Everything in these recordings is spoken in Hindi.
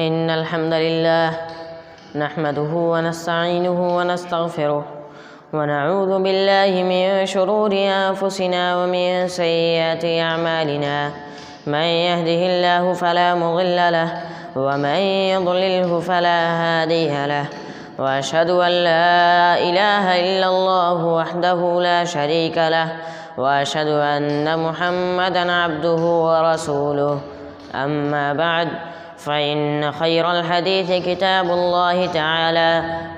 इन्नल हम्दुलिल्लाह नहमदुहु व नस्तईनुहु व नस्तगफिरुह व नऊज़ु बिल्लाहि मिन शुरूरि अंफुसिना व मिन सय्यिआति अअमालिना मन यहदिहिल्लाहु फला मुज़िल्ल लहु व मन युज़लिल्हु फला हादिय लहु व अशहदु अन ला इलाहा इल्लल्लाहु वहदहु ला शरीका लहु व अशहदु अन्न मुहम्मदन अब्दुहु व रसूलुहु अम्मा बअद फ़इन्न खैरल हदीस किताबुल्लाहि तआला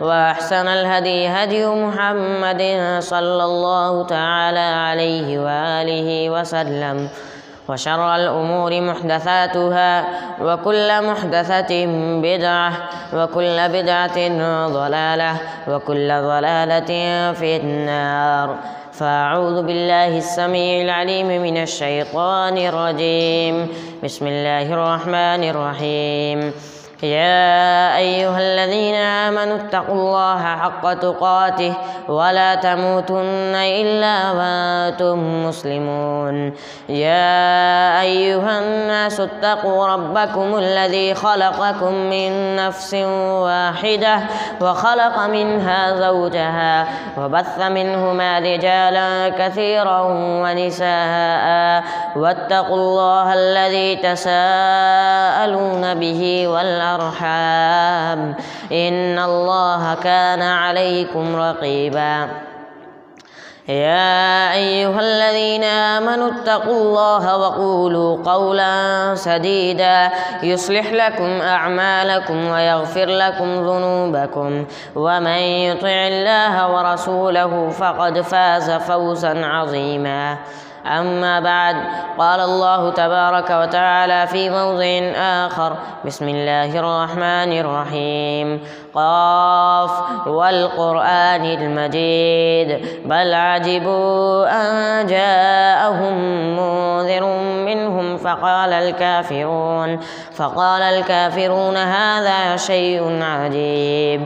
व अहसनल हदी हदी मुहम्मदिन सल्लल्लाहु तआला अलैहि व आलिहि व सल्लम व शर्रल उमूरि मुहदसातुहा व कुल्लु मुहदसतिन बिदअह व कुल्लु बिदअतिन ज़लालह व कुल्लु ज़लालतिन फिन्नार। फ़अऊज़ु बिल्लाहि अस्समीइल अलीम मिनश शैतानिर रजीम। बिस्मिल्लाहिर रहमानिर रहीम। या अय्युहल्लज़ीना आमनुत्तक़ुल्लाहा हक़्क़ तुक़ातिह व ला तमूतुन्ना इल्ला व अंतुम मुस्लिमून। या अय्युहन्नासुत्तक़ू रब्बकुमुल्लज़ी ख़लक़कुम मिन नफ़्सिन वाहिदह व ख़लक़ मिन्हा ज़ौजहा व बस्स मिन्हुमा रिजालन कसीरन व निसाअ वत्तक़ुल्लाहल्लज़ी तसाअलून बिही वल अर्हाम इन्नल्लाहा काना अलैकुम रक़ीबा। या अय्युहल्लज़ीना आमनुत्तक़ुल्लाहा व क़ूलू क़ौलन सदीदा युस्लिह लकुम अअमालकुम व यग़फ़िर लकुम ज़ुनूबकुम व मन युतिइल्लाहा व रसूलहु फ़क़द फ़ाज़ फ़ौज़न अज़ीमा। अम्मा बाद क़ाल अल्लाहु तबारक व तआला फ़ी मौज़िइन आख़र बिस्मिल्लाहिर रहमानिर रहीम। क़ाफ़ वल क़ुरआनिल मजीद बल अजिबू अन जाअहुम मुन्ज़िरुम मिन्हुम फ़क़ालल काफ़िरून हाज़ा शैउन अजीब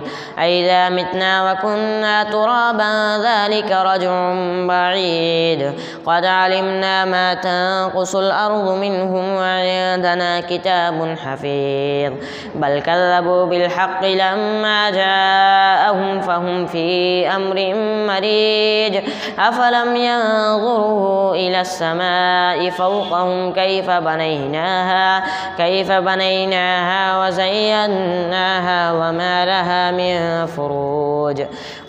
अइज़ा मितना व कुन्ना तुराबन ज़ालिका रज्उन बईद क़द अलिमना मा तनक़ुसुल अर्ज़ु मिन्हुम व इंदना किताबुन हफ़ीज़ बल कज़्ज़बू बिल्हक़्क़ि लम्मा जाअहुम फ़हुम फ़ी अम्रिन मरीज अफ़लम यंज़ुरू इलस समाइ फ़ौक़हुम कैफ़ बनैनाहा व ज़य्यन्नाहा व मा लहा मिन फ़ुरूज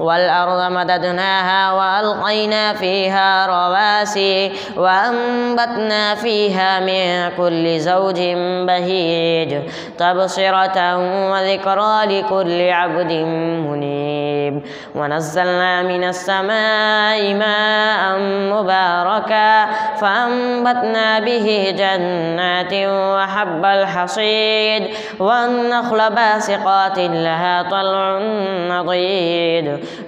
वल अर्ज़ मददनाहा व अलक़ैना फ़ीहा रवासी व अंबतना फ़ीहा मिन कुल्लि ज़ौजिन बहीज तबसिरतन व ज़िक्रा लिकुल्लि अब्दिन मुनीब व नज़्ज़लना मिनस समाइ माअन मुबारका फ़अंबतना बिही जन्नातिन व हब्बल हसीद वन्नख़्ल बासिक़ातिन लहा तल्उन नज़ीद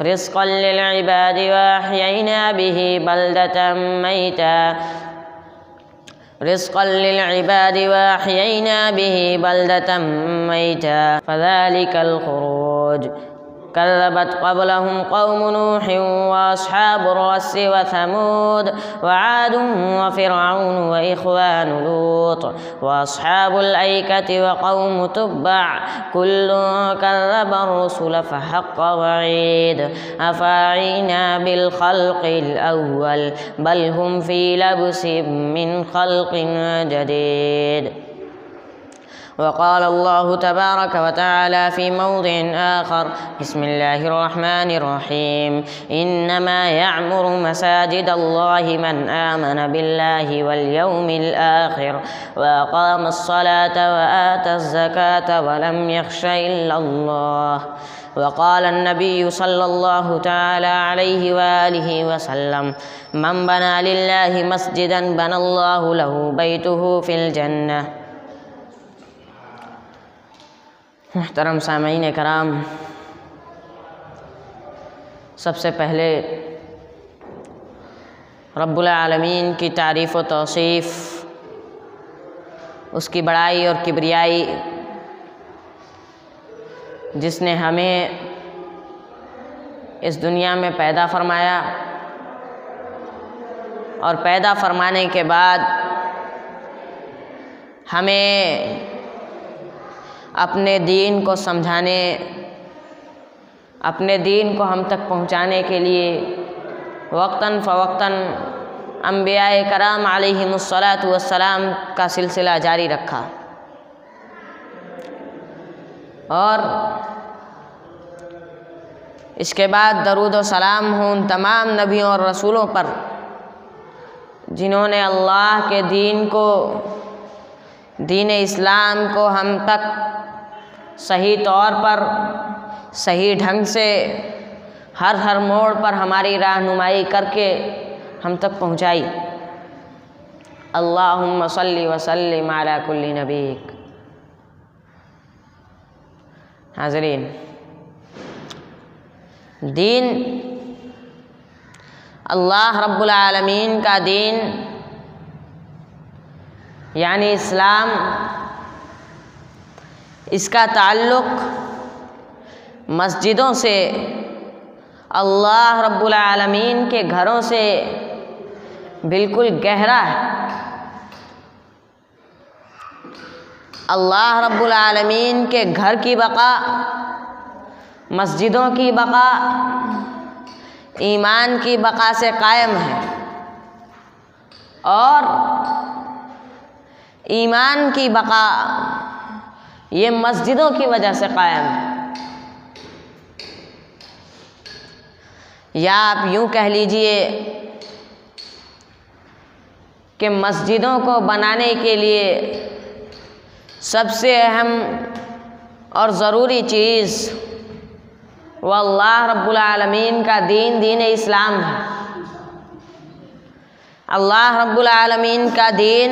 रिज़्क़न लिलइबादि व अह्यैना बिही बल्दतन मैता फ़ज़ालिकल ख़ुरूज। कज़्ज़बत क़ब्लहुम क़ौमु नूह व अस्हाबुर रस्स व समूद व आद व फ़िरऔन व इख़्वानु लूत व अस्हाबुल ऐकति व क़ौमु तुब्बअ कुल्लुन कज़्ज़बर रुसुल फ़हक़्क़ वईद अफ़अयिना बिल ख़ल्क़िल अव्वल बल हुम फ़ी लब्सिन मिन ख़ल्क़िन जदीद। वक़ाल अल्लाहु तबारक व तआला फ़ी मौज़िइन आख़र बिस्मिल्लाहिर रहमानिर रहीम। इन्नमा यअमुरु मसाजिदल्लाहि मन आमन बिल्लाहि वल यौमिल आख़िर व अक़ामस सलात व आतज़ ज़कात व लम यख़्श इल्लल्लाह। वक़ाल अन्नबिय्यु सल्लल्लाहु तआला अलैहि व आलिहि व सल्लम मन बना लिल्लाहि मस्जिदन बनल्लाहु लहु बैतुहु फ़िल जन्नह। मुहतरम सामईन कराम, सबसे पहले रब्बुल आलमीन की तारीफ़ व तौसीफ़, उसकी बड़ाई और किबरियाई, जिसने हमें इस दुनिया में पैदा फरमाया और पैदा फरमाने के बाद हमें अपने दीन को समझाने, अपने दीन को हम तक पहुँचाने के लिए वक्तन फ़वक्तन अंबियाए कराम अलैहिमुस्सलातु वस्सलाम का सिलसिला जारी रखा। और इसके बाद दरूद व सलाम हो उन तमाम नबियों और रसूलों पर जिन्होंने अल्लाह के दीन को, दीन इस्लाम को हम तक सही तौर पर, सही ढंग से हर मोड़ पर हमारी रहनुमाई करके हम तक पहुँचाई। अल्लाहुम्मा सल्ली व सल्लिम अला कुल्ली नबीक। हाज़रीन, दीन अल्लाह रब्बुल आलमीन का दीन यानी इस्लाम, इसका ताल्लुक़ मस्जिदों से, अल्लाह रब्बुल आलमीन के घरों से बिल्कुल गहरा है। अल्लाह रब्बुल आलमीन के घर की बका, मस्जिदों की बका ईमान की बका से कायम है और ईमान की बका ये मस्जिदों की वजह से कायम है। या आप यूँ कह लीजिए कि मस्जिदों को बनाने के लिए सबसे अहम और ज़रूरी चीज़ वो अल्लाह रब्बुल आलमीन का दीन, दीन इस्लाम है। अल्लाह रब्बुल आलमीन का दीन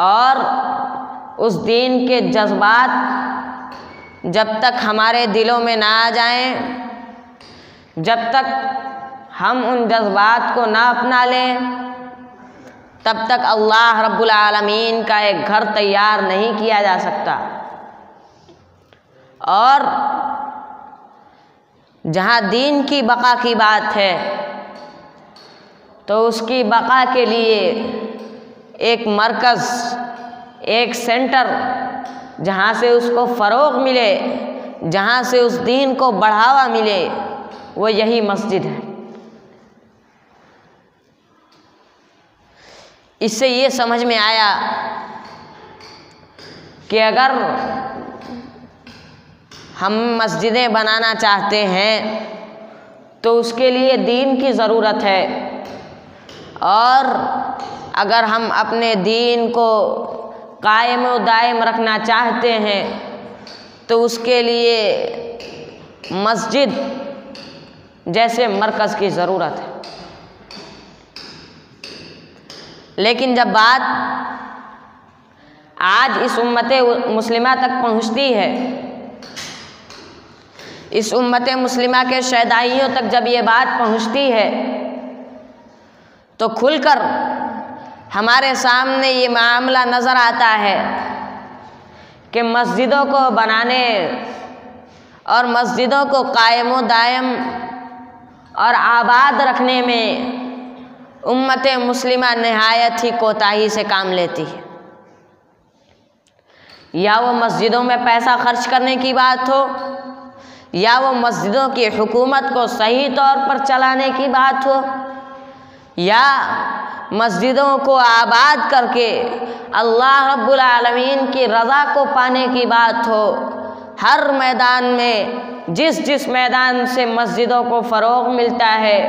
और उस दीन के जज्बात जब तक हमारे दिलों में ना आ जाएं, जब तक हम उन जज्बात को ना अपना लें, तब तक अल्लाह रब्बुल आलमीन का एक घर तैयार नहीं किया जा सकता। और जहाँ दीन की बका की बात है तो उसकी बका के लिए एक मरकज़, एक सेंटर जहाँ से उसको फ़रोग़ मिले, जहाँ से उस दीन को बढ़ावा मिले, वो यही मस्जिद है। इससे ये समझ में आया कि अगर हम मस्जिदें बनाना चाहते हैं तो उसके लिए दीन की ज़रूरत है, और अगर हम अपने दीन को कायम व दायम रखना चाहते हैं तो उसके लिए मस्जिद जैसे मरकज़ की ज़रूरत है। लेकिन जब बात आज इस उम्मत मुस्लिमा तक पहुँचती है, इस उम्मत मुस्लिमा के शैदाइयों तक जब ये बात पहुँचती है तो खुलकर हमारे सामने ये मामला नज़र आता है कि मस्जिदों को बनाने और मस्जिदों को कायम व दायम और आबाद रखने में उम्मत मुस्लिमा नहायत ही कोताही से काम लेती है। या वो मस्जिदों में पैसा खर्च करने की बात हो, या वो मस्जिदों की हुकूमत को सही तौर पर चलाने की बात हो, या मस्जिदों को आबाद करके अल्लाह रब्बुल आलमीन की रज़ा को पाने की बात हो, हर मैदान में जिस मैदान से मस्जिदों को फ़रोग़ मिलता है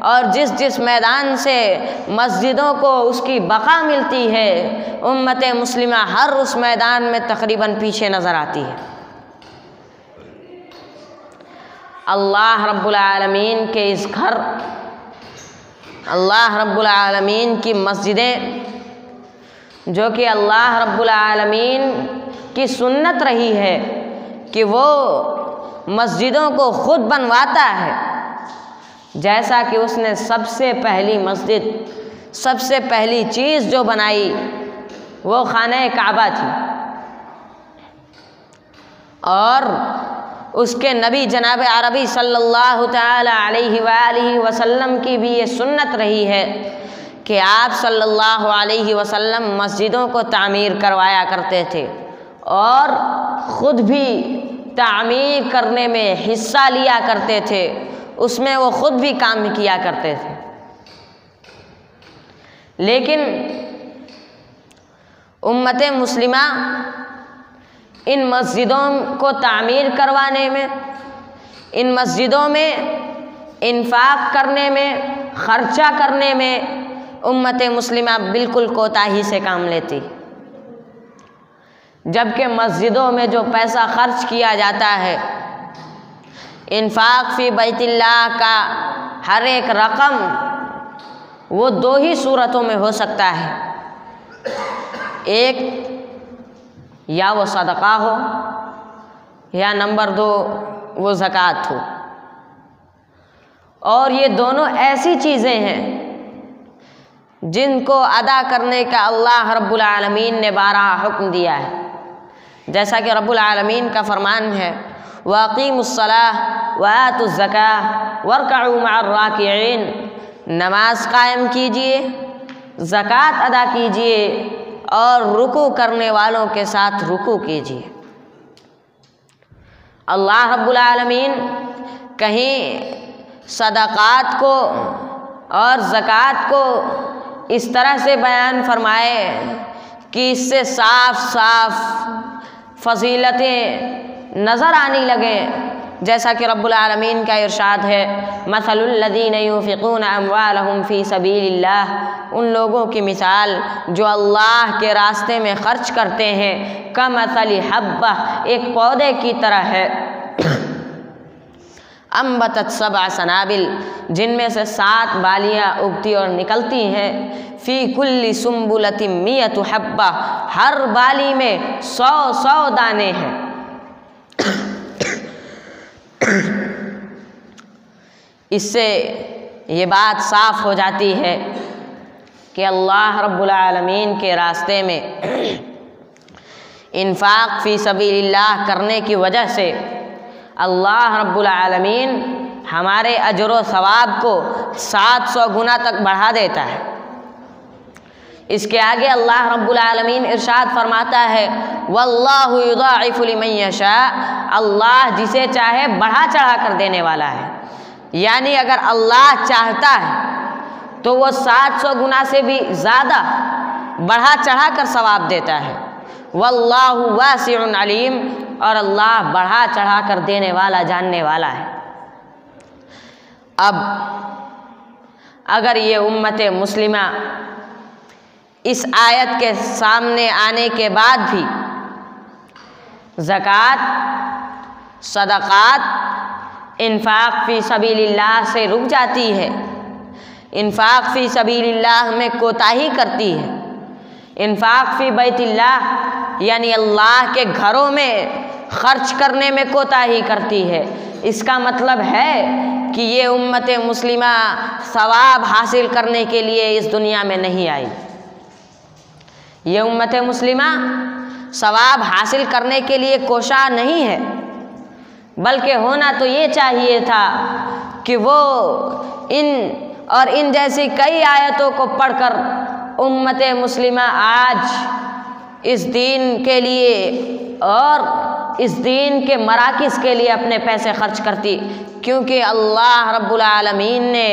और जिस मैदान से मस्जिदों को उसकी बका मिलती है, उम्मत मुस्लिमा हर उस मैदान में तकरीबन पीछे नज़र आती है। अल्लाह रब्बुल आलमीन के इस घर, अल्लाह रब्बुल आलमीन की मस्जिदें, जो कि अल्लाह रब्बुल आलमीन की सुन्नत रही है कि वो मस्जिदों को ख़ुद बनवाता है, जैसा कि उसने सबसे पहली मस्जिद, सबसे पहली चीज़ जो बनाई वो खाने काबा थी, और उसके नबी जनाब अरबी सल्लल्लाहु ताला अलैहि वसल्लम की भी ये सुन्नत रही है कि आप सल्लल्लाहु अलैहि वसल्लम मस्जिदों को तामीर करवाया करते थे, और ख़ुद भी तामीर करने में हिस्सा लिया करते थे, उसमें वो ख़ुद भी काम किया करते थे। लेकिन उम्मत मुस्लिमा इन मस्जिदों को तामीर करवाने में, इन मस्जिदों में इन्फाक करने में, ख़र्चा करने में उम्मत मुस्लिमा बिल्कुल कोताही से काम लेती। जबकि मस्जिदों में जो पैसा खर्च किया जाता है, इन्फाक फ़ी बैतिल्लाह का हर एक रकम वो दो ही सूरतों में हो सकता है, एक या वो सदका हो या नंबर 2 वो ज़कात हो। और ये दोनों ऐसी चीज़ें हैं जिनको अदा करने का अल्लाह रब्बुल आलमीन ने 12 हुक्म दिया है। जैसा कि रब्बुल आलमीन का फरमान है, वाक़ीमुस्सलाह व आतुज़्ज़काह वरकऊ मअर राकिईन, नमाज कायम कीजिए, ज़कात अदा कीजिए और रुकू करने वालों के साथ रुकू कीजिए। अल्लाह रब्बुल आलमीन कहीं सदक़ात को और ज़कात को इस तरह से बयान फरमाए कि इससे साफ साफ फजीलतें नज़र आने लगें। जैसा कि रब्बुल आलमीन का इरशाद है, मसलुल लज़ीना युनफ़िक़ूना अम्वालहुम फ़ी सबीलिल्लाह, उन लोगों की मिसाल जो अल्लाह के रास्ते में ख़र्च करते हैं, कमसली हब्बा, एक पौधे की तरह है, अम्बतत सबअ सनाबिल, जिनमें से 7 बालियाँ उगती और निकलती हैं, फ़ी कुल्ली सुम्बुलतिन मियतु हब्बा, हर बाली में 100 दाने हैं। इससे ये बात साफ हो जाती है कि अल्लाह रब्बुल आलमीन के रास्ते में इन्फाक फ़ी सबीलिल्लाह करने की वजह से अल्लाह रब्बुल आलमीन हमारे अजर व सवाब को 700 गुना तक बढ़ा देता है। इसके आगे अल्लाह रब्बुल आलमीन इरशाद फरमाता है, वल्लाहु युदाइफु लिमन यशा, अल्लाह जिसे चाहे बढ़ा चढ़ा कर देने वाला है। यानी अगर अल्लाह चाहता है तो वो 700 गुना से भी ज़्यादा बढ़ा चढ़ा कर सवाब देता है। वल्लाहु वासिउन अलीम, और अल्लाह बढ़ा चढ़ा कर देने वाला, जानने वाला है। अब अगर ये उम्मत मुस्लिमा इस आयत के सामने आने के बाद भी ज़कात, सदक़ात, इन्फाक फ़ी सबीलिल्लाह से रुक जाती है, इन्फाक फ़ी सबीलिल्लाह में कोताही करती है, इन्फाक फ़ी बैतिल्लाह यानी अल्लाह के घरों में ख़र्च करने में कोताही करती है, इसका मतलब है कि ये उम्मत मुस्लिमा सवाब हासिल करने के लिए इस दुनिया में नहीं आई। ये उम्मत मुस्लिमा सवाब हासिल करने के लिए कोशा नहीं है, बल्कि होना तो ये चाहिए था कि वो इन जैसी कई आयतों को पढ़कर उम्मत मुस्लिमा आज इस दीन के लिए और इस दीन के मराकिज़ के लिए अपने पैसे खर्च करती, क्योंकि अल्लाह रब्बुल आलमीन ने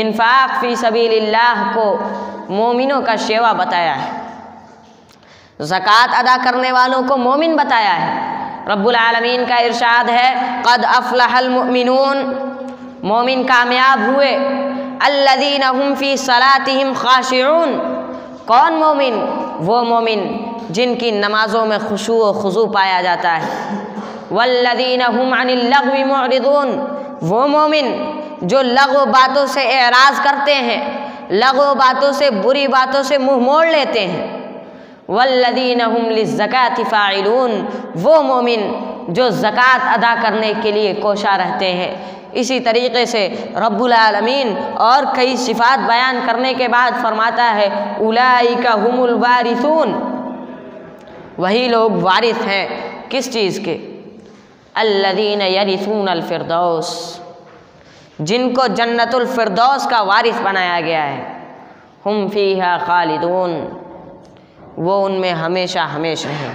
इन्फाक फ़ी सबीलिल्लाह को मोमिनों का शेवा बताया है, ज़कात अदा करने वालों को मोमिन बताया है। रब्बुल आलमीन का इरशाद है, क़द अफ़लहल मुमिनून, मोमिन कामयाब हुए, अल्लज़ीना हुम फ़ी सलातिहिम ख़ाशिऊन, कौन मोमिन? वो मोमिन जिनकी नमाज़ों में खुशू व खुज़ू पाया जाता है। वल्लज़ीना हुम अनिल लग़्वी मुअरिदून, वो मोमिन जो लग़्व बातों से एराज़ करते हैं, लग़्व बातों से, बुरी बातों से मुँह मोड़ लेते हैं। वल्लज़ीना हुम लिज़्ज़काति फ़ाइलून, वो मोमिन जो ज़कात अदा करने के लिए कोशा रहते हैं। इसी तरीक़े से रब्बुल आलमीन और कई सिफ़ात बयान करने के बाद फरमाता है, उलाइका हुमुल वारिसून, वही लोग वारिस हैं किस चीज़ के? अल्लज़ीना यरिसूनल फ़िरदौस, जिनको जन्नतुल फ़िरदौस का वारिस बनाया गया है। हुम फ़ीहा ख़ालिदून, वो उनमें हमेशा हमेशा हैं।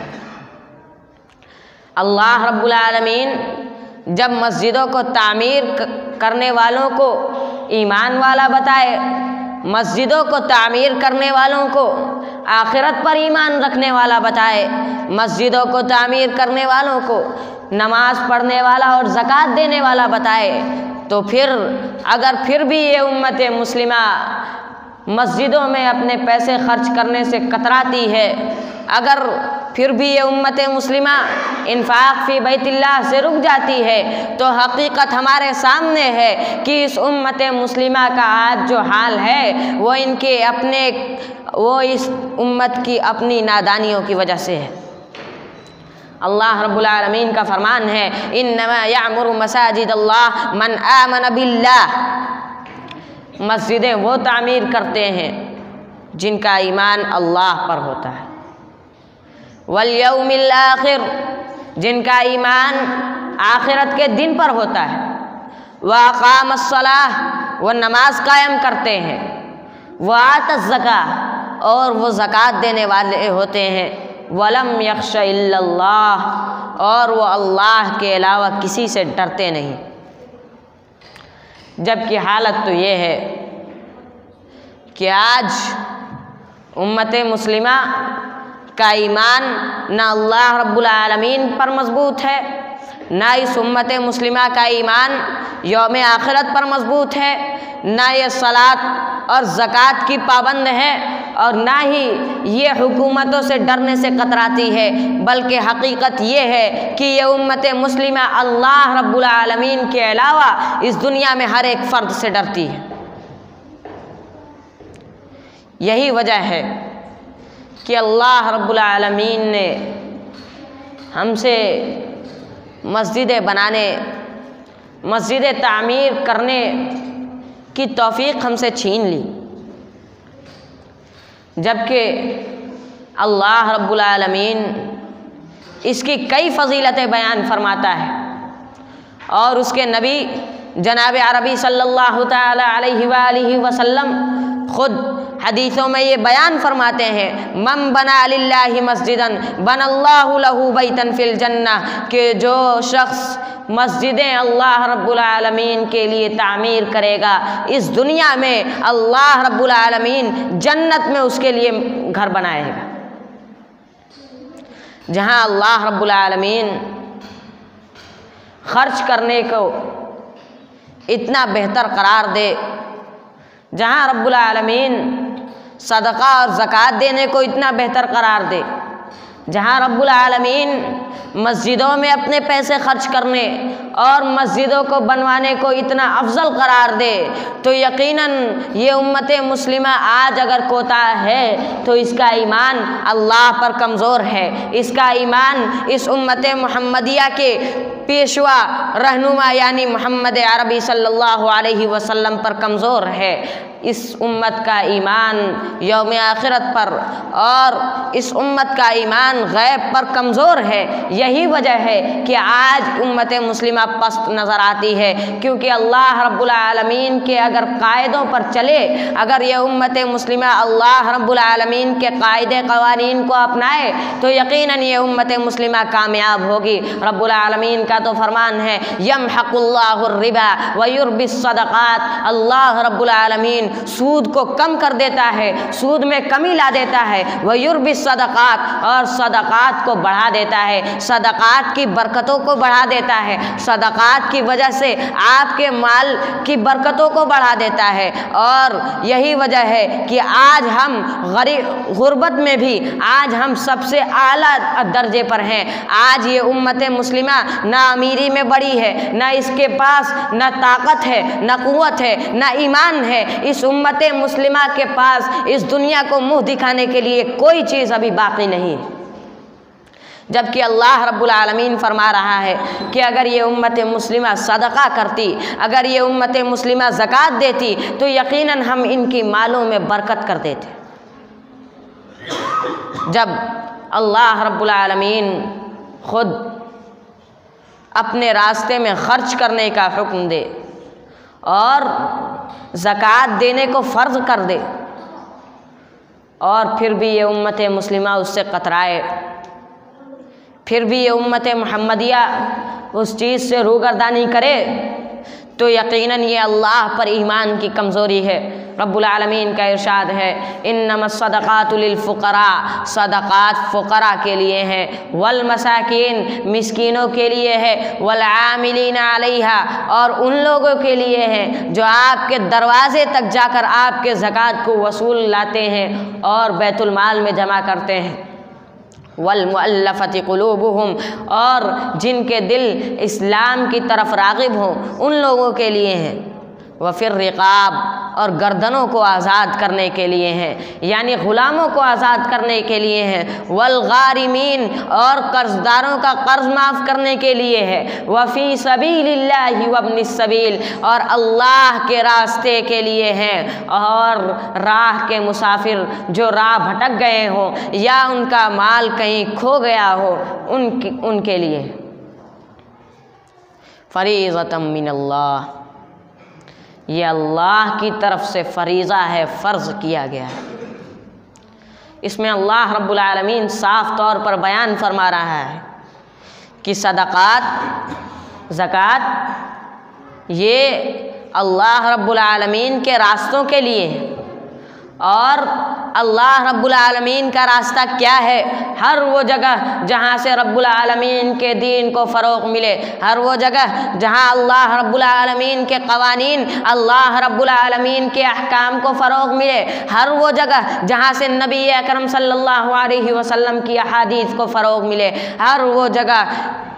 अल्लाह रब्बुल आलमीन जब मस्जिदों को तामीर करने वालों को ईमान वाला बताए, मस्जिदों को तामीर करने वालों को आखिरत पर ईमान रखने वाला बताए, मस्जिदों को तामीर करने वालों को नमाज पढ़ने वाला और ज़कात देने वाला बताए, तो फिर अगर फिर भी ये उम्मत मुस्लिमा मस्जिदों में अपने पैसे खर्च करने से कतराती है, अगर फिर भी ये उम्मत मुस्लिमा इन्फाक फ़ी बैतिल्लाह से रुक जाती है, तो हकीकत हमारे सामने है कि इस उम्मत मुस्लिमा का आज जो हाल है वो इस उम्मत की अपनी नादानियों की वजह से है। अल्लाह रब्बुल आलमीन का फरमान है, इन्नमा यामुरु मसाजिद अल्लाह मन आमन बिल्लाह, मस्जिदें वो तामीर करते हैं जिनका ईमान अल्लाह पर होता है, वल यौमिल आखिर, जिनका ईमान आखिरत के दिन पर होता है, व अक़ामस्सलाह, वो नमाज कायम करते हैं, व आतज़्ज़काह, और वो ज़कात देने वाले होते हैं, वलम यख्श इल्लल्लाह, और वो अल्लाह के अलावा किसी से डरते नहीं। जबकि हालत तो ये है कि आज उम्मत मुस्लिमा का ईमान ना अल्लाह रब्बुल आलमीन पर मजबूत है, ना इस उम्मत मुस्लिमा का ईमान यौम आखिरत पर मजबूत है, ना ये सलात और ज़कात की पाबंद है, और ना ही ये हुकूमतों से डरने से कतराती है, बल्कि हकीकत ये है कि ये उम्मत मुस्लिमा अल्लाह रब्बुल आलमीन के अलावा इस दुनिया में हर एक फ़र्द से डरती है। यही वजह है कि अल्लाह रब्बुल आलमीन ने हमसे मस्जिदें बनाने, मस्जिदें तामीर करने की तौफीक हमसे छीन ली, जबकि अल्लाह रब्बुल आलमीन इसकी कई फ़जीलतें बयान फरमाता है, और उसके नबी जनाब अरबी सल्लल्लाहु तआला अलैहि वसल्लम ख़ुद हदीसों में ये बयान फरमाते हैं, मन बना लिल्लाहि मस्जिदन बनल्लाहु लहू बैतन फिल जन्नह, कि जो शख्स मस्जिदें अल्लाह रब्बुल आलमीन के लिए तामीर करेगा, इस दुनिया में अल्लाह रब्बुल आलमीन जन्नत में उसके लिए घर बनाएगा। जहाँ अल्लाह रब्बुल आलमीन खर्च करने को इतना बेहतर करार दे, जहाँ रब्बुल आलमीन सदका और ज़कात देने को इतना बेहतर करार दे, जहाँ रब्बुल आलमीन मस्जिदों में अपने पैसे खर्च करने और मस्जिदों को बनवाने को इतना अफजल करार दे, तो यकीनन ये उम्मत मुस्लिमा आज अगर कोताह है तो इसका ईमान अल्लाह पर कमज़ोर है, इसका ईमान इस उम्मत मुहम्मदिया के पेशवा रहनुमा यानी मोहम्मद अरबी सल्लल्लाहु अलैहि वसल्लम पर कमज़ोर है। इस उम्मत का ईमान यौम आखिरत पर और इस उम्मत का ईमान गैब पर कमज़ोर है। यही वजह है कि आज उम्मत मुस्लिमा पस्त नज़र आती है, क्योंकि अल्लाह रब्बुल आलमीन के अगर कायदों पर चले, अगर यह उम्मत मुस्लिमा अल्लाह रब्बुल आलमीन के कायदे क़वानीन को अपनाए, तो यकीनन ये उम्मत मुस्लिमा कामयाब होगी। रब्बुल आलमीन का तो फरमान है, यमहकुल्लाहु रिबा व युर्बिस सदक़ात, अल्लाह रब्बुल आलमीन सूद को कम कर देता है, सूद में कमी ला देता है, व युर्बिस सदक़ात, और सदक़ात को बढ़ा देता है, सदक़ात की बरकतों को बढ़ा देता है, सदक़ात की वजह से आपके माल की बरकतों को बढ़ा देता है। और यही वजह है कि आज हम गुर्बत में भी आज हम सबसे आला दर्जे पर हैं। आज ये उम्मत मुस्लिमा ना अमीरी में बड़ी है, ना इसके पास ना ताकत है, ना क़ुव्वत है, ना ईमान है। इस उम्मत मुस्लिमा के पास इस दुनिया को मुँह दिखाने के लिए कोई चीज़ अभी बाकी नहीं है, जबकि अल्लाह रब्बुल आलमीन फरमा रहा है कि अगर ये उम्मत मुस्लिमा सदका करती, अगर ये उम्मत मुस्लिमा ज़कात देती, तो यकीनन हम इनकी मालों में बरकत कर देते। जब अल्लाह रब्बुल आलमीन ख़ुद अपने रास्ते में खर्च करने का हुक्म दे और ज़कात देने को फ़र्ज़ कर दे, और फिर भी ये उम्मत मुस्लिमा उससे कतराए, फिर भी ये उम्मत मुहम्मदिया उस चीज़ से रूगर्दानी करे तो यकीनन ये अल्लाह पर ईमान की कमज़ोरी है। रब्बुल आलमीन का इरशाद है, इन्नमस्सदक़ातु लिलफ़ुक़रा, सदक़ात फ़ुक़रा के लिए हैं, वल मसाकीन, मिस्कीनों के लिए है, वल आमिलीना अलैहा, और उन लोगों के लिए हैं जो आपके दरवाज़े तक जाकर आपके ज़कात को वसूल लाते हैं और बैतुल माल में जमा करते हैं। वल मुअल्लफ़ति क़ुलूबुहुम, और जिनके दिल इस्लाम की तरफ राग़िब हों उन लोगों के लिए हैं। व फिर रिक़ाब, और गर्दनों को आज़ाद करने के लिए हैं, यानी ग़ुलामों को आज़ाद करने के लिए हैं। वल गारिमीन, और कर्ज़दारों का कर्ज़ माफ़ करने के लिए है। व फ़ी सबीलिल्लाहि वब्निस सबील, और अल्लाह के रास्ते के लिए हैं, और राह के मुसाफिर जो राह भटक गए हों या उनका माल कहीं खो गया हो उनके लिए। फ़रीज़तम मिनल्लाह, ये अल्लाह की तरफ से फ़रीज़ा है, फ़र्ज़ किया गया है। इसमें अल्लाह रब्बुल आलमीन साफ़ तौर पर बयान फरमा रहा है कि सदक़ात, ज़कात ये अल्लाह रब्बुल आलमीन के रास्तों के लिए है। और अल्लाह रब्बुल आलमीन का रास्ता क्या है? हर वो जगह जहाँ से रब्बुल आलमीन के दीन को फ़रोग़ मिले, हर वो जगह जहाँ अल्लाह रब्बुल आलमीन के क़वानीन, अल्लाह रब्बुल आलमीन के अहकाम को फ़रोग़ मिले, हर वो जगह जहाँ से नबी अकरम सल्लल्लाहु अलैहि वसल्लम की अहादीस को फ़रोग़ मिले, हर वो जगह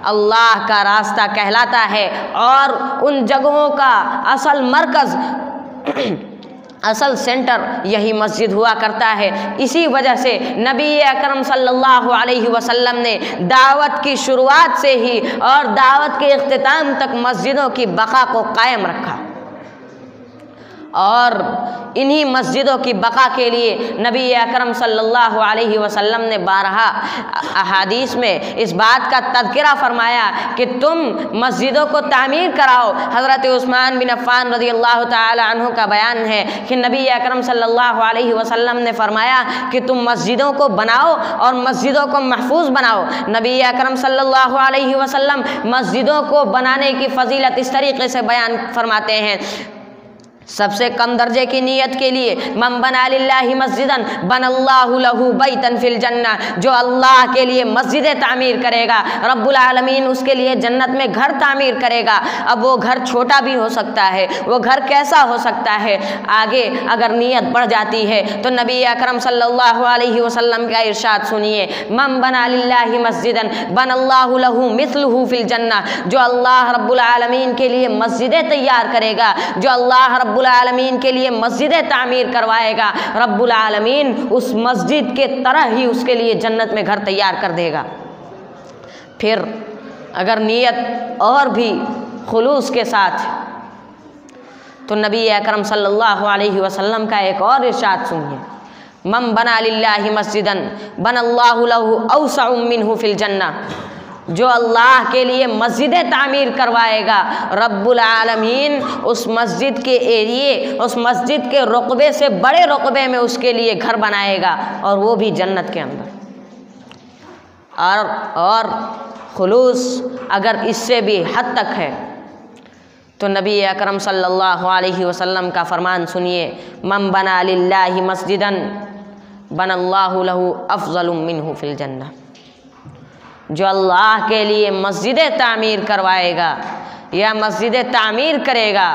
अल्लाह का रास्ता कहलाता है। और उन जगहों का असल मरकज़, असल सेंटर यही मस्जिद हुआ करता है। इसी वजह से नबी अकरम सल्लल्लाहु अलैहि वसल्लम ने दावत की शुरुआत से ही और दावत के इख्तिताम तक मस्जिदों की बका को कायम रखा। और इन्हीं मस्जिदों की बका के लिए नबी अकरम सल्लल्लाहु अलैहि वसल्लम ने बारहा अहादीस में इस बात का तज़किरा फरमाया कि तुम मस्जिदों को तामीर कराओ। हज़रत उस्मान बिन अफ़्फ़ान रज़ियल्लाहु ताला अन्हु का बयान है कि नबी अकरम सल्लल्लाहु अलैहि वसल्लम ने फरमाया कि तुम मस्जिदों को बनाओ और मस्जिदों को महफूज बनाओ। नबी अकरम सल्लल्लाहु अलैहि वसल्लम मस्जिदों को बनाने की फ़जीलत इस तरीक़े से बयान फरमाते हैं, सबसे कम दर्जे की नीयत के लिए मन बना लिल्लाहि मस्जिदन बनल्लाहु लहू बैतन फिल जन्ना, जो अल्लाह के लिए मस्जिदें तामीर करेगा रब्बुल आलमीन उसके लिए जन्नत में घर तामीर करेगा। अब वो घर छोटा भी हो सकता है, वो घर कैसा हो सकता है, आगे अगर नीयत बढ़ जाती है तो नबी अकरम सल्लल्लाहु अलैहि वसल्लम का इरशाद सुनिए, मन बना लिल्लाहि मस्जिदन बनल्लाहु लहू मिस्लुहु फिल जन्ना, जो अल्लाह रब्बुल आलमीन के लिए मस्जिदें तैयार करेगा, जो अल्लाह रब्बुल आलमीन के लिए मस्जिदें तामीर करवाएगा, रब्बुल आलमीन उस मस्जिद के तरह ही उसके लिए जन्नत में घर तैयार कर देगा। फिर अगर नीयत और भी खुलूस के साथ तो नबी अकरम सल्लल्लाहु अलैहि वसल्लम का एक और इरशाद सुनिए, मन बना लिल्लाहि मस्जिदन बनल्लाहु लहू औसअ मिन्हु फिल जन्ना, जो अल्लाह के लिए मस्जिदें तामीर करवाएगा रब्बुल आलमीन उस मस्जिद के एरिए, उस मस्जिद के रुक़बे से बड़े रुक़बे में उसके लिए घर बनाएगा, और वो भी जन्नत के अंदर। और खुलूस अगर इससे भी हद तक है तो नबी अकरम सल्लल्लाहु अलैहि वसल्लम का फरमान सुनिए, मन बना लिल्लाहि मस्जिदन बनल्लाहु लहू अफ़ज़लु मिन्हु फिल जन्ना, जो अल्लाह के लिए मस्जिदें तामीर करवाएगा या मस्जिदें तामीर करेगा,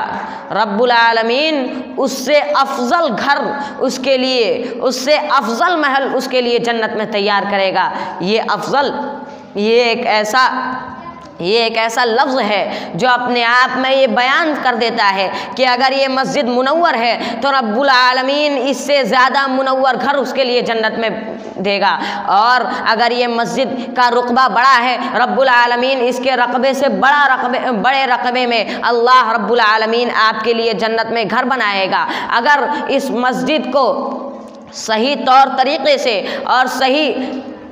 रब्बुल आलमीन उससे अफजल घर उसके लिए, उससे अफजल महल उसके लिए जन्नत में तैयार करेगा। ये अफजल, ये एक ऐसा लफ्ज़ है जो अपने आप में ये बयान कर देता है कि अगर ये मस्जिद मुनव्वर है तो रब्बुल आलमीन इससे ज़्यादा मुनव्वर घर उसके लिए जन्नत में देगा, और अगर ये मस्जिद का रुकबा बड़ा है रब्बुल आलमीन इसके रकबे से बड़े रकबे में अल्लाह रब्बुल आलमीन आपके लिए जन्नत में घर बनाएगा। अगर इस मस्जिद को सही तौर तरीक़े से और सही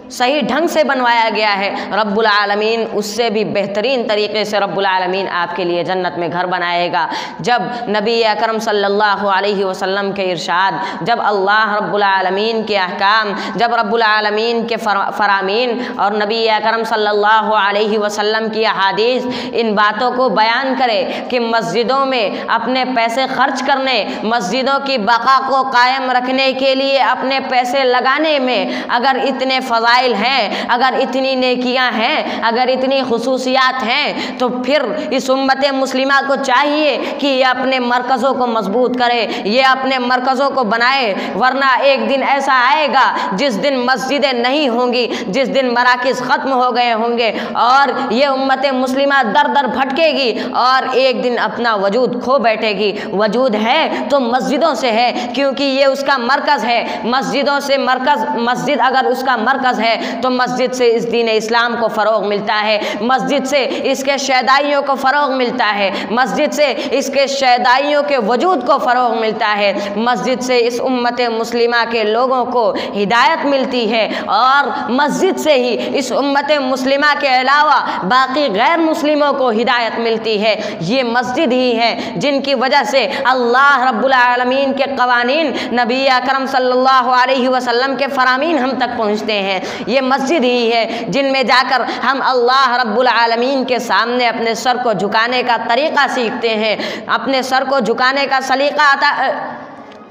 सही ढंग से बनवाया गया है, रब्बुल आलमीन उससे भी बेहतरीन तरीक़े से रब्बुल आलमीन आपके लिए जन्नत में घर बनाएगा। जब नबी अकरम सल्लल्लाहु अलैहि वसल्लम के इरशाद, जब अल्लाह रब्बुल आलमीन के अहकाम, जब रब्बुल आलमीन के फरामीन और नबी अकरम सल्लल्लाहु अलैहि वसल्लम की अहादीस इन बातों को बयान करे कि मस्जिदों में अपने पैसे खर्च करने, मस्जिदों की बका को कायम रखने के लिए अपने पैसे लगाने में अगर इतने फ़ज़ाइल हैं, अगर इतनी नेकियां हैं, अगर इतनी खुसूसियात हैं, तो फिर इस उम्मत मुस्लिमा को चाहिए कि ये अपने मरकज़ों को मजबूत करे, ये अपने मरकज़ों को बनाए। वरना एक दिन ऐसा आएगा जिस दिन मस्जिदें नहीं होंगी, जिस दिन मराकिज़ ख़त्म हो गए होंगे और ये उम्मत मुस्लिमा दर दर भटकेगी और एक दिन अपना वजूद खो बैठेगी। वजूद है तो मस्जिदों से है, क्योंकि ये उसका मरकज़ है। मस्जिदों से मरकज़, मस्जिद अगर उसका मरकज़ है तो मस्जिद से इस दीन इस्लाम को फ़रोग़ मिलता है, मस्जिद से इसके शैदाइयों को फ़रोग़ मिलता है, मस्जिद से इसके शैदाइयों के वजूद को फ़रोग़ मिलता है, मस्जिद से इस उम्मत मुस्लिमा के लोगों को हिदायत मिलती है और मस्जिद से ही इस उम्मत मुस्लिमा के अलावा बाकी गैर मुस्लिमों को हिदायत मिलती है। ये मस्जिद ही है जिनकी वजह से अल्लाह रब्बुल आलमीन के कवानीन, नबी अकरम सल्लल्लाहु अलैहि वसल्लम के फरामीन हम तक पहुँचते हैं। ये मस्जिद ही है जिनमें जाकर हम अल्लाह रब्बुल आलमीन के सामने अपने सर को झुकाने का तरीक़ा सीखते हैं, अपने सर को झुकाने का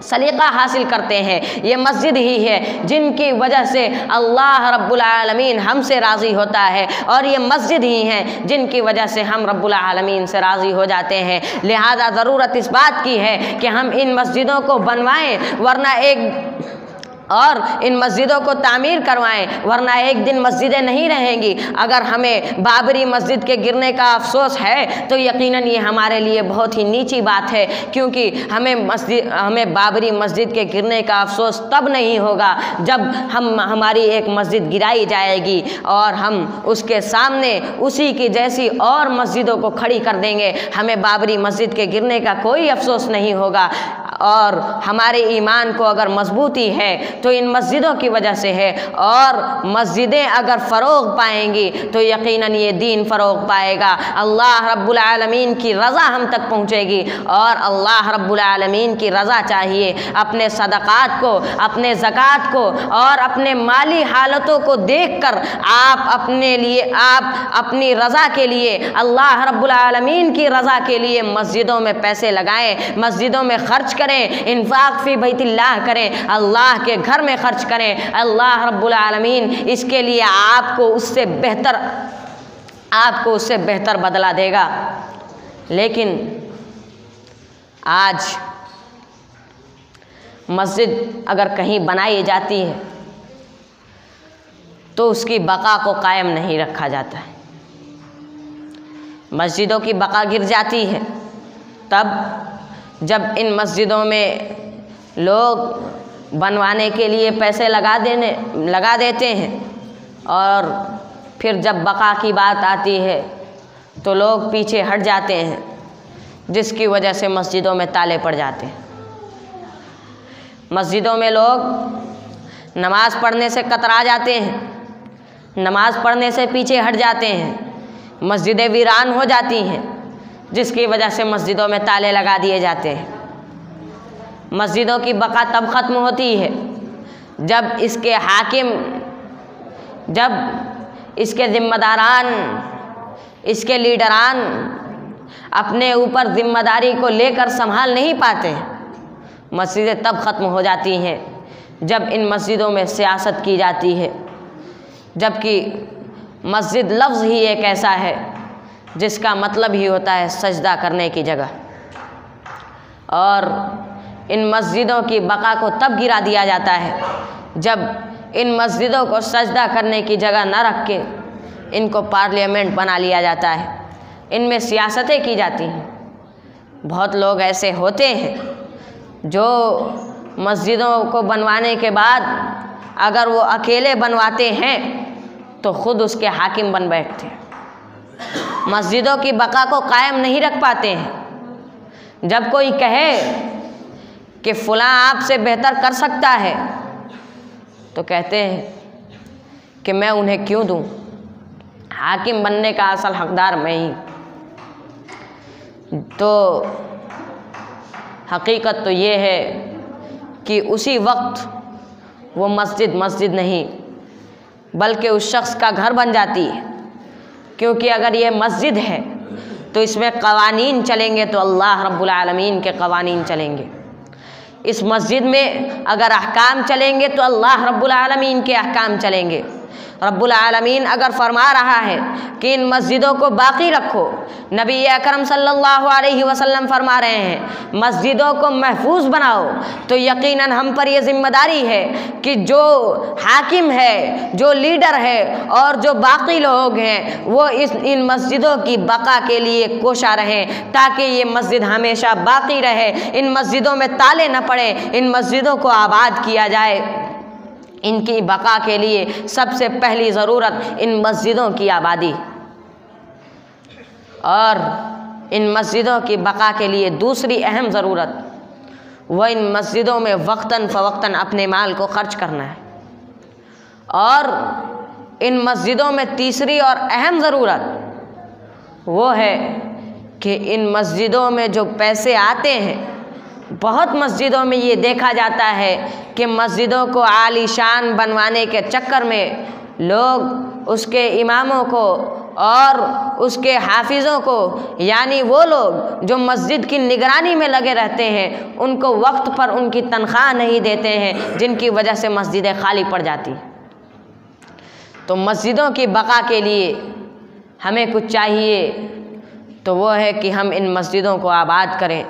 सलीक़ा हासिल करते हैं। ये मस्जिद ही है जिनकी वजह से अल्लाह रब्बुल आलमीन हमसे राज़ी होता है और ये मस्जिद ही हैं जिनकी वजह से हम रब्बुल आलमीन से राज़ी हो जाते हैं। लिहाजा ज़रूरत इस बात की है कि हम इन मस्जिदों को बनवाएं, वरना और इन मस्जिदों को तामीर करवाएं, वरना एक दिन मस्जिदें नहीं रहेंगी। अगर हमें बाबरी मस्जिद के गिरने का अफसोस है तो यकीनन ये हमारे लिए बहुत ही नीची बात है, क्योंकि हमें बाबरी मस्जिद के गिरने का अफसोस तब नहीं होगा जब हमारी एक मस्जिद गिराई जाएगी और हम उसके सामने उसी की जैसी और मस्जिदों को खड़ी कर देंगे। हमें बाबरी मस्जिद के गिरने का कोई अफसोस नहीं होगा और हमारे ईमान को अगर मजबूती है तो इन मस्जिदों की वजह से है, और मस्जिदें अगर फ़रोग़ पाएंगी तो यकीनन ये दीन फ़रोग़ पाएगा। अल्लाह रब्बुल आलमीन की रज़ा हम तक पहुँचेगी और अल्लाह रब्बुल आलमीन की रज़ा चाहिए। अपने सदक़ात को, अपने ज़कात को और अपने माली हालतों को देखकर आप अपने लिए, आप अपनी रज़ा के लिए, अल्लाह रब्बुल आलमीन की रज़ा के लिए मस्जिदों में पैसे लगाएं, मस्जिदों में ख़र्च करें, इन्फ़ाक़ फ़ी बैतिल्लाह करें, अल्लाह के घर में खर्च करें। अल्लाह रब्बुल आलमीन इसके लिए आपको उससे बेहतर बदला देगा। लेकिन आज मस्जिद अगर कहीं बनाई जाती है तो उसकी बका को कायम नहीं रखा जाता है। मस्जिदों की बका गिर जाती है तब जब इन मस्जिदों में लोग बनवाने के लिए पैसे लगा देते हैं और फिर जब बका की बात आती है तो लोग पीछे हट जाते हैं, जिसकी वजह से मस्जिदों में ताले पड़ जाते हैं। मस्जिदों में लोग नमाज़ पढ़ने से कतरा जाते हैं, नमाज़ पढ़ने से पीछे हट जाते हैं, मस्जिदें वीरान हो जाती हैं, जिसकी वजह से मस्जिदों में ताले लगा दिए जाते हैं। मस्जिदों की बका तब ख़त्म होती है जब इसके हाकिम, जब इसके ज़िम्मेदारान, इसके लीडरान अपने ऊपर ज़िम्मेदारी को लेकर संभाल नहीं पाते। मस्जिदें तब ख़त्म हो जाती हैं जब इन मस्जिदों में सियासत की जाती है, जबकि मस्जिद लफ्ज़ ही एक ऐसा है जिसका मतलब ही होता है सजदा करने की जगह। और इन मस्जिदों की बका को तब गिरा दिया जाता है जब इन मस्जिदों को सजदा करने की जगह न रख के इनको पार्लियामेंट बना लिया जाता है, इनमें सियासतें की जाती हैं। बहुत लोग ऐसे होते हैं जो मस्जिदों को बनवाने के बाद अगर वो अकेले बनवाते हैं तो ख़ुद उसके हाकिम बन बैठते हैं, मस्जिदों की बका को कायम नहीं रख पाते हैं। जब कोई कहे कि फ़लाँ आपसे बेहतर कर सकता है तो कहते हैं कि मैं उन्हें क्यों दूं? हाकिम बनने का असल हकदार मैं ही। तो हकीकत तो ये है कि उसी वक्त वो मस्जिद मस्जिद नहीं बल्कि उस शख्स का घर बन जाती है, क्योंकि अगर ये मस्जिद है तो इसमें कवानीन चलेंगे तो अल्लाह रब्बुल आलमीन के कवानीन चलेंगे। इस मस्जिद में अगर अहकाम चलेंगे तो अल्लाह रब्बुल आलमीन के अहकाम चलेंगे। रब्बुल आलमीन अगर फरमा रहा है कि इन मस्जिदों को बाकी रखो, नबी अकरम सल्लल्लाहु अलैहि वसल्लम फरमा रहे हैं मस्जिदों को महफूज बनाओ, तो यकीनन हम पर यह जिम्मेदारी है कि जो हाकिम है, जो लीडर है और जो बाकी लोग हैं वो इन मस्जिदों की बका के लिए कोशा रहें, ताकि ये मस्जिद हमेशा बाकी रहे, इन मस्जिदों में ताले न पड़े, इन मस्जिदों को आबाद किया जाए। इनकी बका के लिए सबसे पहली ज़रूरत इन मस्जिदों की आबादी, और इन मस्जिदों की बका के लिए दूसरी अहम ज़रूरत वह इन मस्जिदों में वक्तन फ़वक्तन अपने माल को खर्च करना है। और इन मस्जिदों में तीसरी और अहम ज़रूरत वो है कि इन मस्जिदों में जो पैसे आते हैं, बहुत मस्जिदों में ये देखा जाता है कि मस्जिदों को आलीशान बनवाने के चक्कर में लोग उसके इमामों को और उसके हाफिज़ों को, यानी वो लोग जो मस्जिद की निगरानी में लगे रहते हैं, उनको वक्त पर उनकी तनख्वाह नहीं देते हैं, जिनकी वजह से मस्जिदें खाली पड़ जाती हैं। तो मस्जिदों की बका के लिए हमें कुछ चाहिए, तो वो है कि हम इन मस्जिदों को आबाद करें,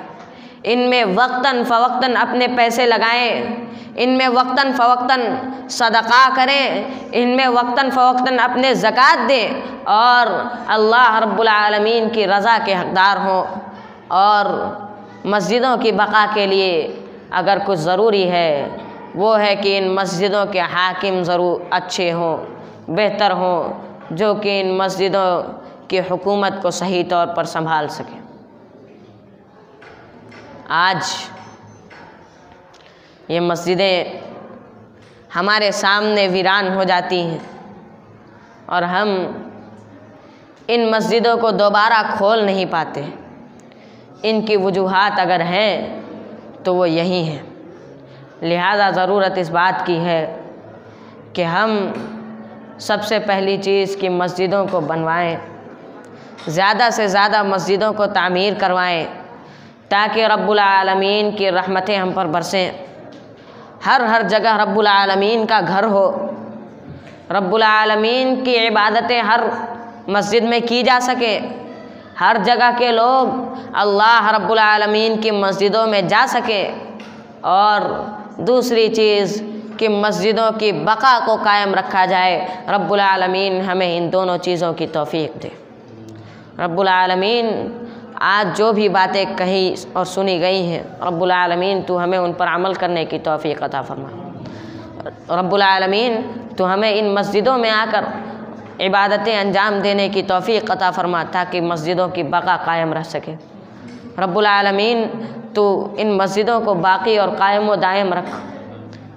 इनमें वक्तन फ़वक्तन अपने पैसे लगाएं, इनमें वक्तन फ़वक्तन सदक़ा करें, इनमें वक्तन फ़वक्तन अपने ज़कात दें और अल्लाह रब्बुल आलमीन की रज़ा के हक़दार हों। और मस्जिदों की बका के लिए अगर कुछ ज़रूरी है वो है कि इन मस्जिदों के हाकिम ज़रूर अच्छे हों, बेहतर हों, जो कि इन मस्जिदों की हुकूमत को सही तौर पर संभाल सकें। आज ये मस्जिदें हमारे सामने वीरान हो जाती हैं और हम इन मस्जिदों को दोबारा खोल नहीं पाते। इनकी वजूहात अगर हैं तो वो यही हैं। लिहाजा ज़रूरत इस बात की है कि हम सबसे पहली चीज़ कि मस्जिदों को बनवाएं, ज़्यादा से ज़्यादा मस्जिदों को तामीर करवाएं, ताकि रब्बुल आलमीन की रहमतें हम पर बरसें। हर जगह रब्बुल आलमीन का घर हो, रब्बुल आलमीन की इबादतें हर मस्जिद में की जा सके, हर जगह के लोग अल्लाह रब्बुल आलमीन की मस्जिदों में जा सकें। और दूसरी चीज़ कि मस्जिदों की बका को कायम रखा जाए। रब्बुल आलमीन हमें इन दोनों चीज़ों की तौफीक दे। रब्बुल आलमीन आज जो भी बातें कही और सुनी गई हैं, रब्बुल आलमीन तू हमें उन पर अमल करने की तौफीक अता फरमा। रब्बुल आलमीन तू हमें इन मस्जिदों में आकर इबादतें अंजाम देने की तौफीक अता फरमा, ताकि मस्जिदों की बका कायम रह सके। रब्बुल आलमीन तू इन मस्जिदों को बाकी और कायम व दायम रख।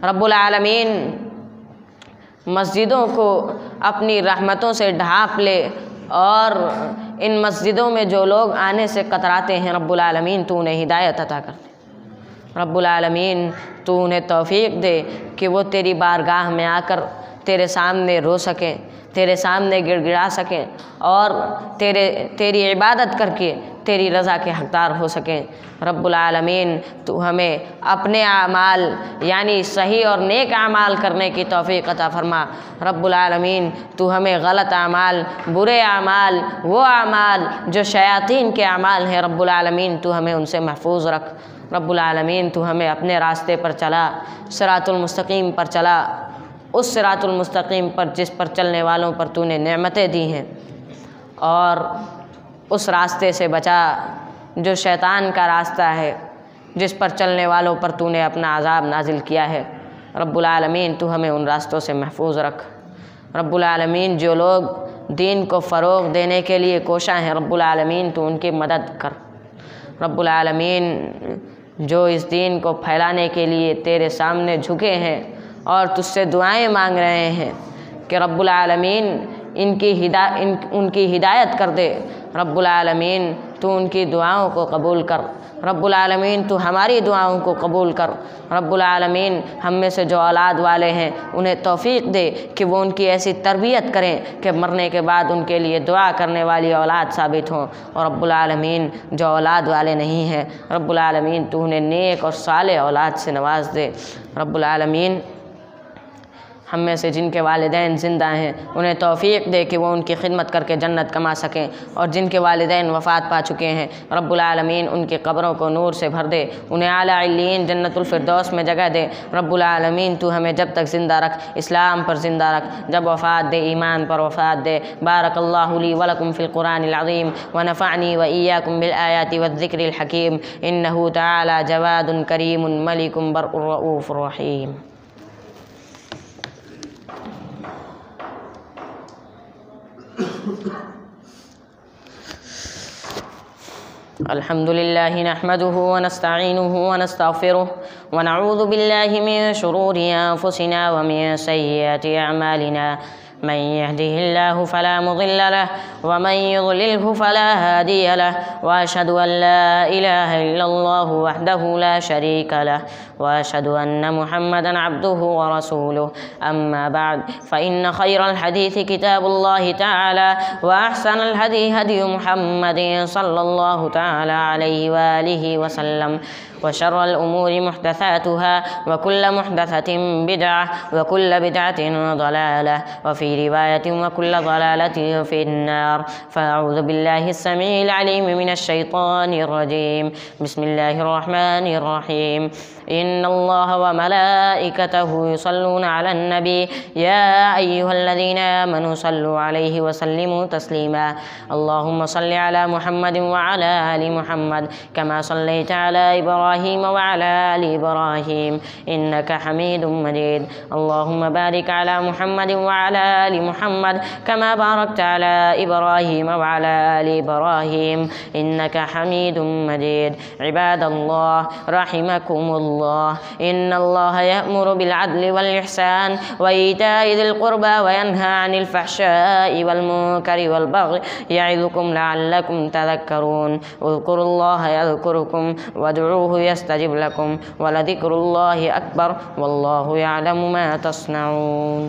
रब्बुल आलमीन मस्जिदों को अपनी रहमतों से ढाँप ले, और इन मस्जिदों में जो लोग आने से कतराते हैं, रब्बुल आलमीन तू उन्हें हिदायत अता कर दे। रब्बुल आलमीन तू उन्हें तौफीक दे कि वो तेरी बारगाह में आकर तेरे सामने रो सकें, तेरे सामने गिड़गिड़ा सकें और तेरी इबादत करके तेरी रज़ा के हक़दार हो सकें। रब्बुल आलमीन तू हमें अपने आमाल यानी सही और नेक आमाल करने की तौफीक अता फरमा। रब्बुल आलमीन तू हमें गलत आमाल, बुरे आमाल, वो आमाल जो शयातीन के आमाल हैं, रब्बुल आलमीन तू हमें उनसे महफूज रख। रब्बुल आलमीन तू हमें अपने रास्ते पर चला, सिरातुल मुस्तकीम पर चला, उस सिरातुल मुस्तकीम पर जिस पर चलने वालों पर तूने नेमतें दी हैं, और उस रास्ते से बचा जो शैतान का रास्ता है, जिस पर चलने वालों पर तूने अपना अज़ाब नाजिल किया है। रब्बुल आलमीन तू हमें उन रास्तों से महफूज रख। रब्बुल आलमीन जो लोग दीन को फ़रोग़ देने के लिए कोशा हैं, रब्बुल आलमीन तू उनकी मदद कर। रब्बुल आलमीन जो इस दीन को फैलाने के लिए तेरे सामने झुके हैं और तुझसे दुआएं मांग रहे हैं, कि रब्बुल आलमीन उनकी हिदायत कर दे। रब्बुल आलमीन तू उनकी दुआओं को कबूल कर। रब्बुल आलमीन तू हमारी दुआओं को कबूल कर। रब्बुल आलमीन हम में से जो औलाद वाले हैं उन्हें तौफीक दे कि वो उनकी ऐसी तरबियत करें कि मरने के बाद उनके लिए दुआ करने वाली औलाद साबित हों। और रब्बुल आलमीन जो औलाद वाले नहीं हैं, रब्बुल आलमीन तू उन्हें नेक और साले औलाद से नवाज दे। रब्बुल आलमीन हम में से जिनके वालिदैन ज़िंदा हैं उन्हें तौफ़ीक़ दे कि वो उनकी खिदमत करके जन्नत कमा सकें, और जिनके वालिदैन वफ़ात पा चुके हैं रब्बुल आलमीन उनकी क़ब्रों को नूर से भर दे, उन्हें आला इल्लीन जन्नतुल फ़िरदौस में जगह दे। रब्बुल आलमीन तू हमें जब तक ज़िंदा रख, इस्लाम पर ज़िंदा रख, जब वफ़ात दे ईमान पर वफ़ात दे। बारकल्लाहु ली व लकुम फ़िल क़ुरानिल अज़ीम व नफ़अनी व इय्याकुम बिल आयाति वज़्ज़िक्रिल हकीम। इन्नहु तआला जवादुन करीमुन मलिकुम बर्रुर रऊफ़ुर रहीम। अल्हम्दुलिल्लाहि नहमदुहु व नस्तईनुहुहु व नस्तगफिरुहु व नऊज़ु बिल्लाहि मिन शुरूरि अनफुसिना व मिन सय्यिआति अअमालिना। मन यहदिहिल्लाहु फला मुदिल्ल लहु व मन युद्लिल्हु फला हादिय लहु व अशहदु अन ला इलाहा इल्लल्लाहु वहदहु ला शरीका लहु व अशहदु अन्न मुहम्मदन अब्दुहु व रसूलुहु। अम्मा बअद फ़इन्न खैरल हदीस किताबुल्लाहि तआला व अहसनल हदी हदी मुहम्मदिन सल्लल्लाहु तआला अलैहि व आलिहि व सल्लम व शर्रल उमूरि मुहदसातुहा व कुल्ल मुहदसतिन बिदअह व कुल्ल बिदअतिन ज़लालह व फ़ी रिवायतिन व कुल्ल ज़लालतिन फ़िन्नार। फ़अऊज़ु बिल्लाहि अस्समीइल अलीम मिनश शैतानिर रजीम। बिस्मिल्लाहिर रहमानिर रहीम। इन्नल्लाह व मलाइकतहु युसल्लूना अलन नबी या अय्युहल्लज़ीना आमनू सल्लु अलैहि व सल्लिमू तस्लीमा। अल्लाहुम्मा सल्लि अला मुहम्मदिन व अला आलि मुहम्मद कमा सल्लैता अला इब्राहीम व अला आलि इब्राहीम इन्नका हमीदुम मजीद। अल्लाहुम्मा बारिक अला मुहम्मदिन व अला आलि मुहम्मद कमा बारकता अला इब्राहीम व अला आलि इब्राहीम इन्नका हमीदुम मजीद। इबादल्लाह रहिमकुमुल्लाह। इन्नल्लाह यअमुरु बिल अदलि वल इहसान व ईताइ ज़िल क़ुरबा व यन्हा अनिल फ़हशाइ वल मुनकरि वल बग़ि यइज़ुकुम लअल्लकुम तज़क्करून। उज़्कुरुल्लाह यज़्कुरुकुम वदऊहु यस्तजिब लकुम व लज़िक्रुल्लाहि अकबर वल्लाहु यअलमु मा तस्नऊन।